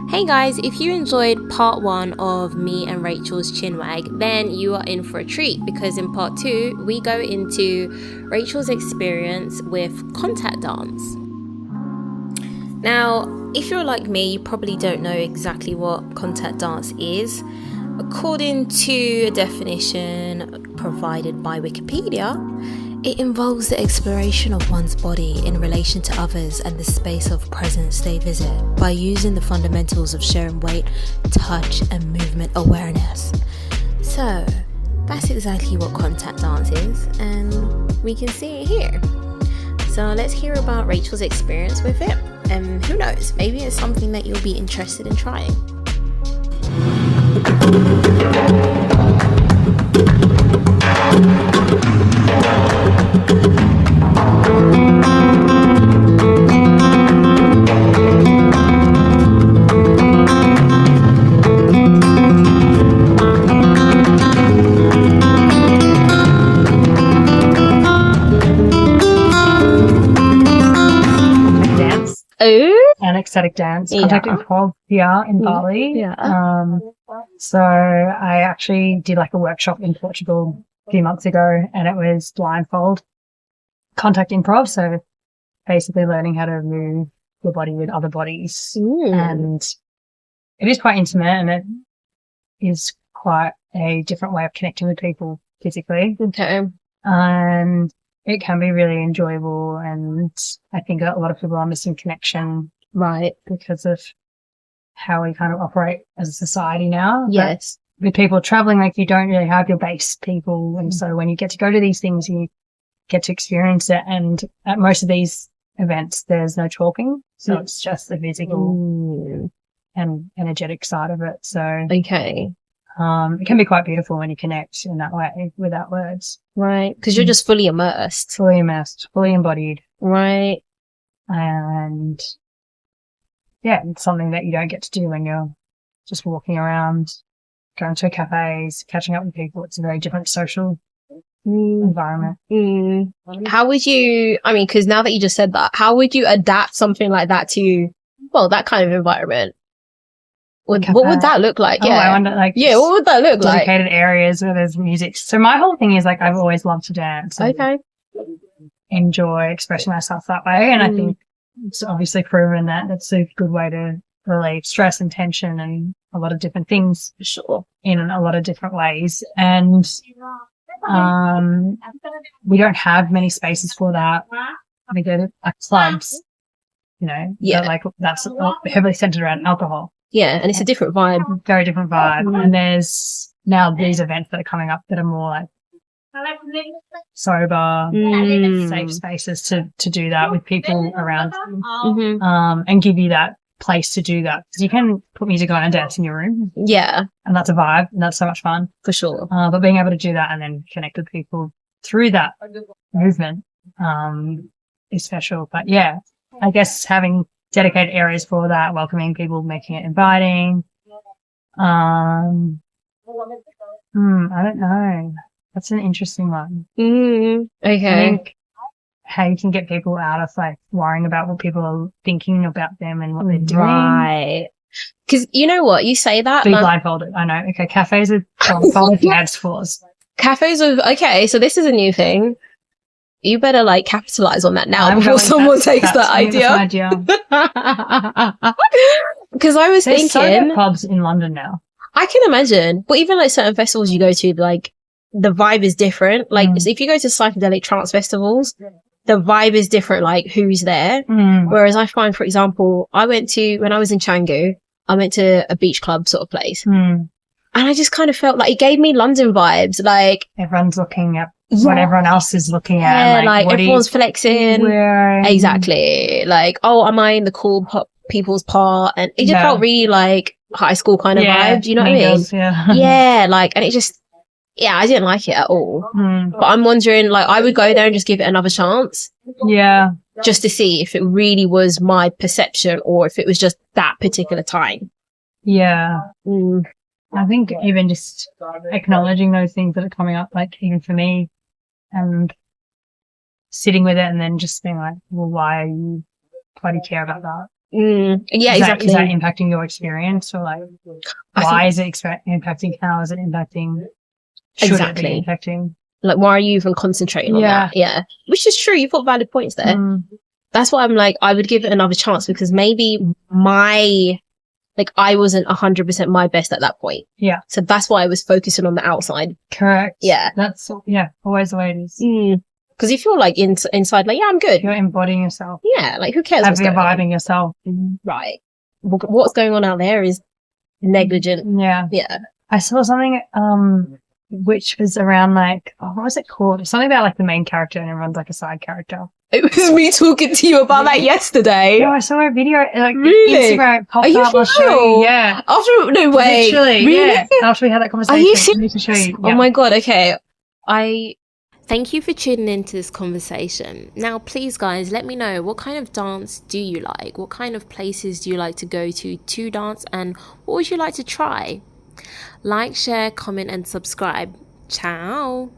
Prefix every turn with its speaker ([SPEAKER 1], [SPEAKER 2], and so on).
[SPEAKER 1] Hey guys, if you enjoyed part 1 of me and Rachel's chinwag, then you are in for a treat because in part 2 we go into Rachel's experience with contact dance. Now, if you're like me, you probably don't know exactly what contact dance is. According to a definition provided by Wikipedia, it involves the exploration of one's body in relation to others and the space of presence they visit by using the fundamentals of sharing weight, touch, and movement awareness. So, that's exactly what contact dance is, and we can see it here. So let's hear about Rachel's experience with it, and who knows, maybe it's something that you'll be interested in trying.
[SPEAKER 2] And ecstatic dance, contact improv here in Bali. So I actually did like a workshop in Portugal a few months ago, and it was blindfold contact improv. So basically learning how to move your body with other bodies. And it is quite intimate, and it is quite a different way of connecting with people physically.
[SPEAKER 1] Okay.
[SPEAKER 2] And it can be really enjoyable, and I think a lot of people are missing connection.
[SPEAKER 1] Right.
[SPEAKER 2] Because of how we kind of operate as a society now.
[SPEAKER 1] Yes.
[SPEAKER 2] But with people traveling, like, you don't really have your base people. And so when you get to go to these things, you get to experience it. And at most of these events, there's no talking. So it's just the physical and energetic side of it. So,
[SPEAKER 1] okay.
[SPEAKER 2] It can be quite beautiful when you connect in that way without words.
[SPEAKER 1] Right. Because you're just fully immersed.
[SPEAKER 2] Fully immersed, fully embodied.
[SPEAKER 1] Right.
[SPEAKER 2] And yeah, it's something that you don't get to do when you're just walking around, going to cafes, catching up with people. It's a very different social environment.
[SPEAKER 1] How would you, I mean, because now that you just said that, how would you adapt something like that to, well, that kind of environment? What would that look like?
[SPEAKER 2] Oh, I wonder, like,
[SPEAKER 1] what would that look like?
[SPEAKER 2] Dedicated areas where there's music. So my whole thing is, like, I've always loved to dance.
[SPEAKER 1] Okay.
[SPEAKER 2] Enjoy expressing myself that way. And I think it's obviously proven that that's a good way to relieve stress and tension and a lot of different things.
[SPEAKER 1] For sure.
[SPEAKER 2] In a lot of different ways. And we don't have many spaces for that. We go to clubs, you know, like that's heavily centered around alcohol.
[SPEAKER 1] Yeah, and it's a different vibe.
[SPEAKER 2] Very different vibe. And there's now these events that are coming up that are more like sober, safe spaces to do that with people around you, and give you that place to do that. Because you can put music on and dance in your room.
[SPEAKER 1] Yeah.
[SPEAKER 2] And that's a vibe, and that's so much fun.
[SPEAKER 1] For sure.
[SPEAKER 2] But being able to do that and then connect with people through that movement is special. But yeah, I guess having dedicated areas for that, welcoming people, making it inviting. I don't know. That's an interesting one.
[SPEAKER 1] Okay.
[SPEAKER 2] I think how you can get people out of, like, worrying about what people are thinking about them and what they're doing.
[SPEAKER 1] Right. Because you know what? You say that.
[SPEAKER 2] Be blindfolded. I know. Okay, cafes are blindfolded dance floors.
[SPEAKER 1] Cafes are, okay, so this is a new thing. You better, like, capitalize on that now before someone takes that idea. Because I was thinking,
[SPEAKER 2] so many pubs in London now.
[SPEAKER 1] I can imagine. But even, like, certain festivals you go to, like, the vibe is different. Like, so if you go to psychedelic trance festivals, the vibe is different, like, who's there. Whereas I find, for example, when I was in Canggu, I went to a beach club sort of place. And I just kind of felt like it gave me London vibes. Like,
[SPEAKER 2] everyone's looking at what everyone else is looking at.
[SPEAKER 1] Yeah, like everyone's flexing. Exactly. Like, oh, am I in the cool people's part? And it just felt really like high school kind of vibe. Do you know what I mean? Yeah, like, and it just, I didn't like it at all. But I'm wondering, like, I would go there and just give it another chance.
[SPEAKER 2] Yeah.
[SPEAKER 1] Just to see if it really was my perception or if it was just that particular time.
[SPEAKER 2] Yeah. I think even just acknowledging those things that are coming up, like, even for me, and sitting with it and then just being like, well, why do you care about that?
[SPEAKER 1] Yeah, exactly.
[SPEAKER 2] Is that impacting your experience, or like why is it impacting? How is it impacting? Should it be impacting?
[SPEAKER 1] Like, why are you even concentrating on that? Yeah, which is true. You've got valid points there. That's why I'm like, I would give it another chance, because maybe I wasn't 100% my best at that point.
[SPEAKER 2] Yeah.
[SPEAKER 1] So that's why I was focusing on the outside.
[SPEAKER 2] Correct.
[SPEAKER 1] Yeah.
[SPEAKER 2] That's, always the way it is.
[SPEAKER 1] Because if you're like inside, like, yeah, I'm good.
[SPEAKER 2] You're embodying yourself.
[SPEAKER 1] Yeah. Like, who cares what's going on?
[SPEAKER 2] Vibing yourself.
[SPEAKER 1] Right. What's going on out there is negligent.
[SPEAKER 2] Yeah.
[SPEAKER 1] Yeah.
[SPEAKER 2] I saw something, which was around like, what was it called? Something about like the main character and everyone's like a side character.
[SPEAKER 1] It was me talking to you about that yesterday.
[SPEAKER 2] No, I saw a video, like Instagram popped
[SPEAKER 1] up.
[SPEAKER 2] I'll show you. Yeah.
[SPEAKER 1] No way.
[SPEAKER 2] Literally,
[SPEAKER 1] really?
[SPEAKER 2] Yeah. After we had that conversation.
[SPEAKER 1] Are you
[SPEAKER 2] serious? I need to show you.
[SPEAKER 1] Oh my God. Okay. Thank you for tuning into this conversation. Now, please, guys, let me know, what kind of dance do you like? What kind of places do you like to go to dance? And what would you like to try? Like, share, comment, and subscribe. Ciao.